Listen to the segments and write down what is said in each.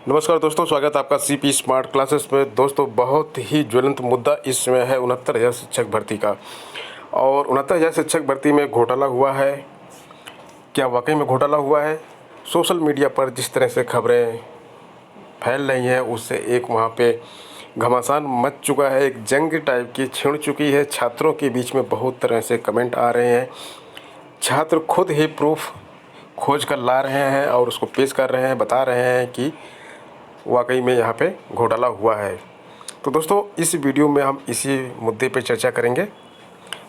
नमस्कार दोस्तों, स्वागत है आपका सीपी स्मार्ट क्लासेस में। दोस्तों, बहुत ही ज्वलंत मुद्दा इस समय है 69,000 शिक्षक भर्ती का। और 69,000 शिक्षक भर्ती में घोटाला हुआ है। क्या वाकई में घोटाला हुआ है? सोशल मीडिया पर जिस तरह से खबरें फैल रही हैं, उससे एक वहाँ पे घमासान मच चुका है, एक जंग टाइप की छिड़ चुकी है। छात्रों के बीच में बहुत तरह से कमेंट आ रहे हैं। छात्र खुद ही प्रूफ खोज कर ला रहे हैं और उसको पेश कर रहे हैं, बता रहे हैं कि वाकई में यहाँ पे घोटाला हुआ है। तो दोस्तों, इस वीडियो में हम इसी मुद्दे पे चर्चा करेंगे।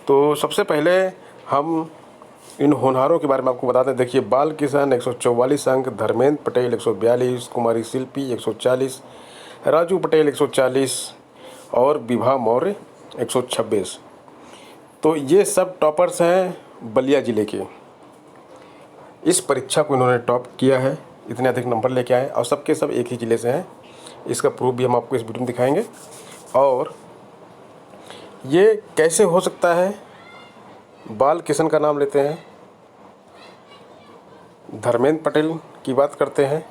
तो सबसे पहले हम इन होनहारों के बारे में आपको बता दें। देखिए, बाल किशन 144 अंक, धर्मेंद्र पटेल 142, कुमारी शिल्पी 140, राजू पटेल 140 और विभा मौर्य 126। तो ये सब टॉपर्स हैं बलिया ज़िले के। इस परीक्षा को इन्होंने टॉप किया है, इतने अधिक नंबर लेके आए और सबके सब एक ही ज़िले से हैं। इसका प्रूफ भी हम आपको इस वीडियो में दिखाएंगे। और ये कैसे हो सकता है? बाल किशन का नाम लेते हैं, धर्मेंद्र पटेल की बात करते हैं,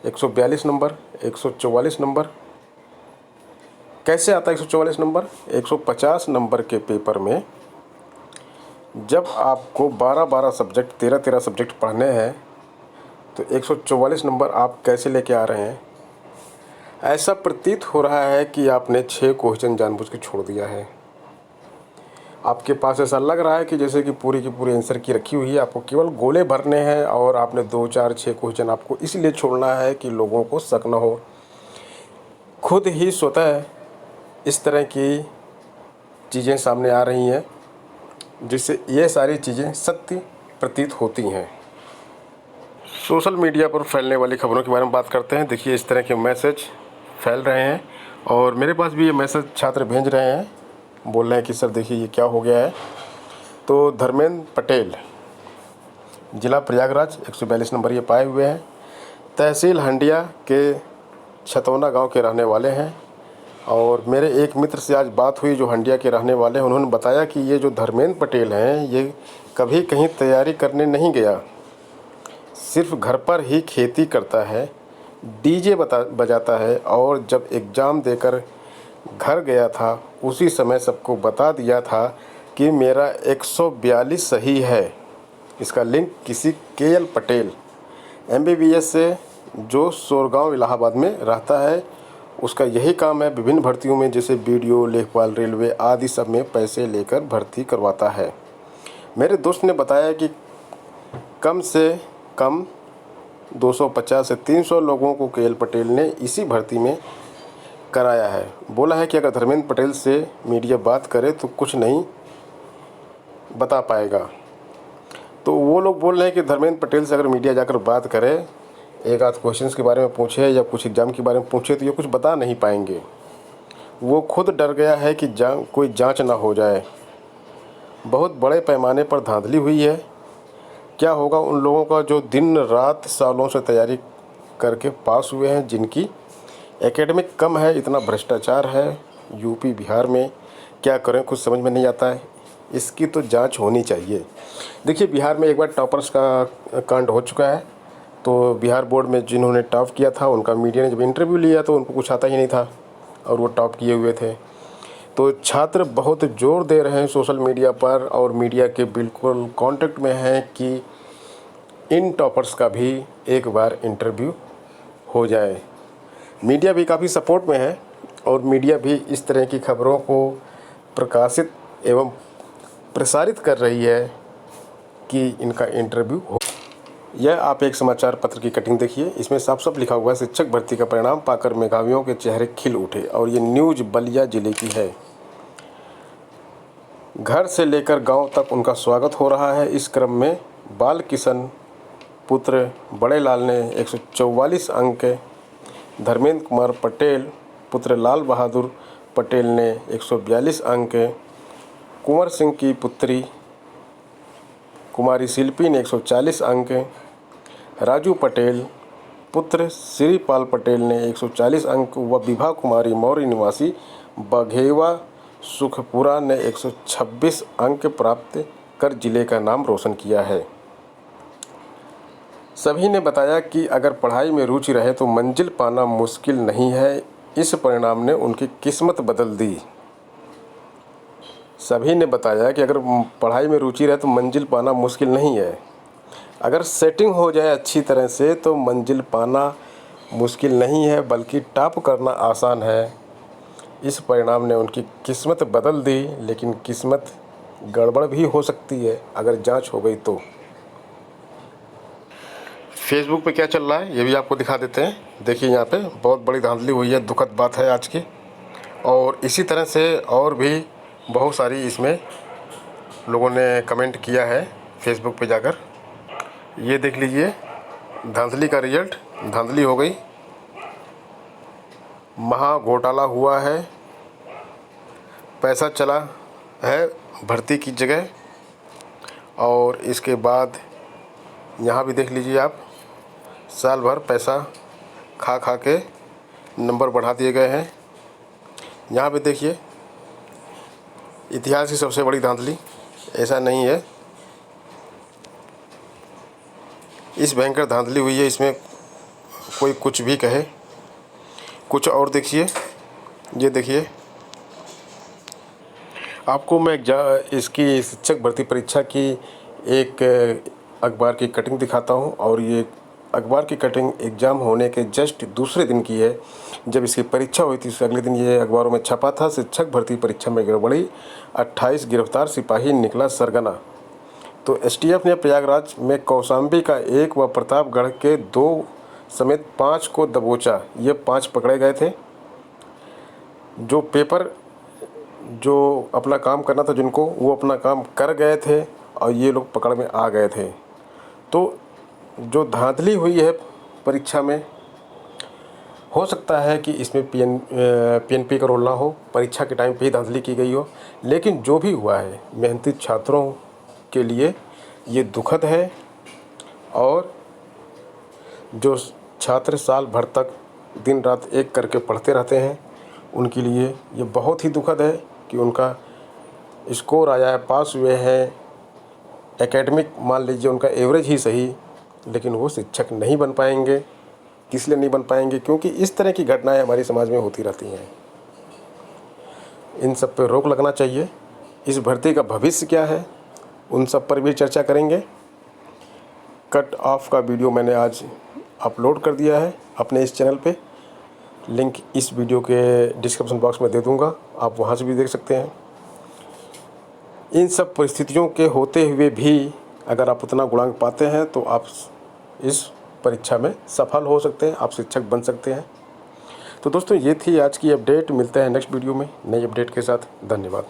142 नंबर, 144 नंबर। कैसे आता है 144 नंबर? 150 नंबर के पेपर में जब आपको 12-12 सब्जेक्ट, 13-13 सब्जेक्ट पढ़ने हैं, तो 144 नंबर आप कैसे लेके आ रहे हैं? ऐसा प्रतीत हो रहा है कि आपने 6 क्वेश्चन जानबूझ के छोड़ दिया है। आपके पास ऐसा लग रहा है कि जैसे कि पूरी की पूरी आंसर की रखी हुई है, आपको केवल गोले भरने हैं और आपने 2, 4, 6 क्वेश्चन आपको इसलिए छोड़ना है कि लोगों को शक न हो। खुद ही स्वतः इस तरह की चीज़ें सामने आ रही हैं, जिससे ये सारी चीज़ें सत्य प्रतीत होती हैं। सोशल मीडिया पर फैलने वाली खबरों के बारे में बात करते हैं। देखिए, इस तरह के मैसेज फैल रहे हैं और मेरे पास भी ये मैसेज छात्र भेज रहे हैं, बोल रहे हैं कि सर देखिए ये क्या हो गया है। तो धर्मेंद्र पटेल, ज़िला प्रयागराज, 142 नंबर ये पाए हुए हैं। तहसील हंडिया के छतौना गांव के रहने वाले हैं। और मेरे एक मित्र से आज बात हुई जो हंडिया के रहने वाले हैं। उन्होंने बताया कि ये जो धर्मेंद्र पटेल हैं, ये कभी कहीं तैयारी करने नहीं गया, सिर्फ घर पर ही खेती करता है, डीजे बजाता है और जब एग्ज़ाम देकर घर गया था उसी समय सबको बता दिया था कि मेरा 142 सही है। इसका लिंक किसी केएल पटेल MBBS से, जो सोरगांव इलाहाबाद में रहता है, उसका यही काम है। विभिन्न भर्तियों में जैसे BDO, लेखपाल, रेलवे आदि सब में पैसे लेकर भर्ती करवाता है। मेरे दोस्त ने बताया कि कम से कम 250 से 300 लोगों को केएल पटेल ने इसी भर्ती में कराया है। बोला है कि अगर धर्मेंद्र पटेल से मीडिया बात करे तो कुछ नहीं बता पाएगा। तो वो लोग बोल रहे हैं कि धर्मेंद्र पटेल से अगर मीडिया जाकर बात करे, एक आध क्वेश्चंस के बारे में पूछे या कुछ एग्ज़ाम के बारे में पूछे, तो ये कुछ बता नहीं पाएंगे। वो खुद डर गया है कि कोई जांच ना हो जाए। बहुत बड़े पैमाने पर धांधली हुई है। क्या होगा उन लोगों का जो दिन रात सालों से तैयारी करके पास हुए हैं, जिनकी एकेडमिक कम है, इतना भ्रष्टाचार है यूपी बिहार में। क्या करें, कुछ समझ में नहीं आता है। इसकी तो जांच होनी चाहिए। देखिए, बिहार में एक बार टॉपर्स का कांड हो चुका है। तो बिहार बोर्ड में जिन्होंने टॉप किया था, उनका मीडिया ने जब इंटरव्यू लिया तो उनको कुछ आता ही नहीं था और वो टॉप किए हुए थे। तो छात्र बहुत जोर दे रहे हैं सोशल मीडिया पर और मीडिया के बिल्कुल कांटेक्ट में हैं कि इन टॉपर्स का भी एक बार इंटरव्यू हो जाए। मीडिया भी काफ़ी सपोर्ट में है और मीडिया भी इस तरह की खबरों को प्रकाशित एवं प्रसारित कर रही है कि इनका इंटरव्यू हो। यह आप एक समाचार पत्र की कटिंग देखिए, इसमें साफ साफ लिखा हुआ है, शिक्षक भर्ती का परिणाम पाकर मेधावियों के चेहरे खिल उठे। और ये न्यूज़ बलिया ज़िले की है। घर से लेकर गांव तक उनका स्वागत हो रहा है। इस क्रम में बाल किशन पुत्र बड़े लाल ने 144 अंक, धर्मेंद्र कुमार पटेल पुत्र लाल बहादुर पटेल ने 142 अंक, कुंवर सिंह की पुत्री कुमारी शिल्पी ने 140 अंक, राजू पटेल पुत्र श्रीपाल पटेल ने 140 अंक व विभा कुमारी मौर्य निवासी बघेवा सुखपुरा ने 126 अंक प्राप्त कर जिले का नाम रोशन किया है। सभी ने बताया कि अगर पढ़ाई में रुचि रहे तो मंजिल पाना मुश्किल नहीं है। इस परिणाम ने उनकी किस्मत बदल दी। सभी ने बताया कि अगर पढ़ाई में रुचि रहे तो मंजिल पाना मुश्किल नहीं है। अगर सेटिंग हो जाए अच्छी तरह से तो मंजिल पाना मुश्किल नहीं है, बल्कि टॉप करना आसान है। इस परिणाम ने उनकी किस्मत बदल दी, लेकिन किस्मत गड़बड़ भी हो सकती है अगर जांच हो गई तो। फेसबुक पे क्या चल रहा है ये भी आपको दिखा देते हैं। देखिए यहाँ पे बहुत बड़ी धांधली हुई है, दुखद बात है आज की। और इसी तरह से और भी बहुत सारी इसमें लोगों ने कमेंट किया है फेसबुक पे जाकर। ये देख लीजिए धांधली का रिजल्ट, धांधली हो गई, महा घोटाला हुआ है, पैसा चला है भर्ती की जगह। और इसके बाद यहाँ भी देख लीजिए आप, साल भर पैसा खा खा के नंबर बढ़ा दिए गए हैं। यहाँ पे देखिए इतिहास की सबसे बड़ी धांधली, ऐसा नहीं है, इस भयंकर धांधली हुई है, इसमें कोई कुछ भी कहे। कुछ और देखिए, ये देखिए आपको मैं इसकी शिक्षक भर्ती परीक्षा की एक अखबार की कटिंग दिखाता हूँ। और ये अखबार की कटिंग एग्ज़ाम होने के जस्ट दूसरे दिन की है, जब इसकी परीक्षा हुई थी उसके अगले दिन ये अखबारों में छपा था। शिक्षक भर्ती परीक्षा में गड़बड़ी, 28 गिरफ्तार सिपाही निकला सरगना। तो एसटीएफ ने प्रयागराज में कौशाम्बी का 1 व प्रतापगढ़ के 2 समेत 5 को दबोचा। ये 5 पकड़े गए थे जो पेपर जो अपना काम करना था जिनको, वो अपना काम कर गए थे और ये लोग पकड़ में आ गए थे। तो जो धांधली हुई है परीक्षा में, हो सकता है कि इसमें पीएनपी का रोल ना हो, परीक्षा के टाइम पे ही धांधली की गई हो। लेकिन जो भी हुआ है मेहनती छात्रों के लिए ये दुखद है। और जो छात्र साल भर तक दिन रात एक करके पढ़ते रहते हैं उनके लिए ये बहुत ही दुखद है कि उनका स्कोर आया है, पास हुए हैं, एकेडमिक मान लीजिए उनका एवरेज ही सही, लेकिन वो शिक्षक नहीं बन पाएंगे। किस लिए नहीं बन पाएंगे? क्योंकि इस तरह की घटनाएं हमारे समाज में होती रहती हैं। इन सब पे रोक लगना चाहिए। इस भर्ती का भविष्य क्या है उन सब पर भी चर्चा करेंगे। कट ऑफ का वीडियो मैंने आज अपलोड कर दिया है अपने इस चैनल पे, लिंक इस वीडियो के डिस्क्रिप्शन बॉक्स में दे दूंगा, आप वहाँ से भी देख सकते हैं। इन सब परिस्थितियों के होते हुए भी अगर आप उतना गुणांक पाते हैं तो आप इस परीक्षा में सफल हो सकते हैं, आप शिक्षक बन सकते हैं। तो दोस्तों ये थी आज की अपडेट, मिलते हैं नेक्स्ट वीडियो में नई अपडेट के साथ। धन्यवाद।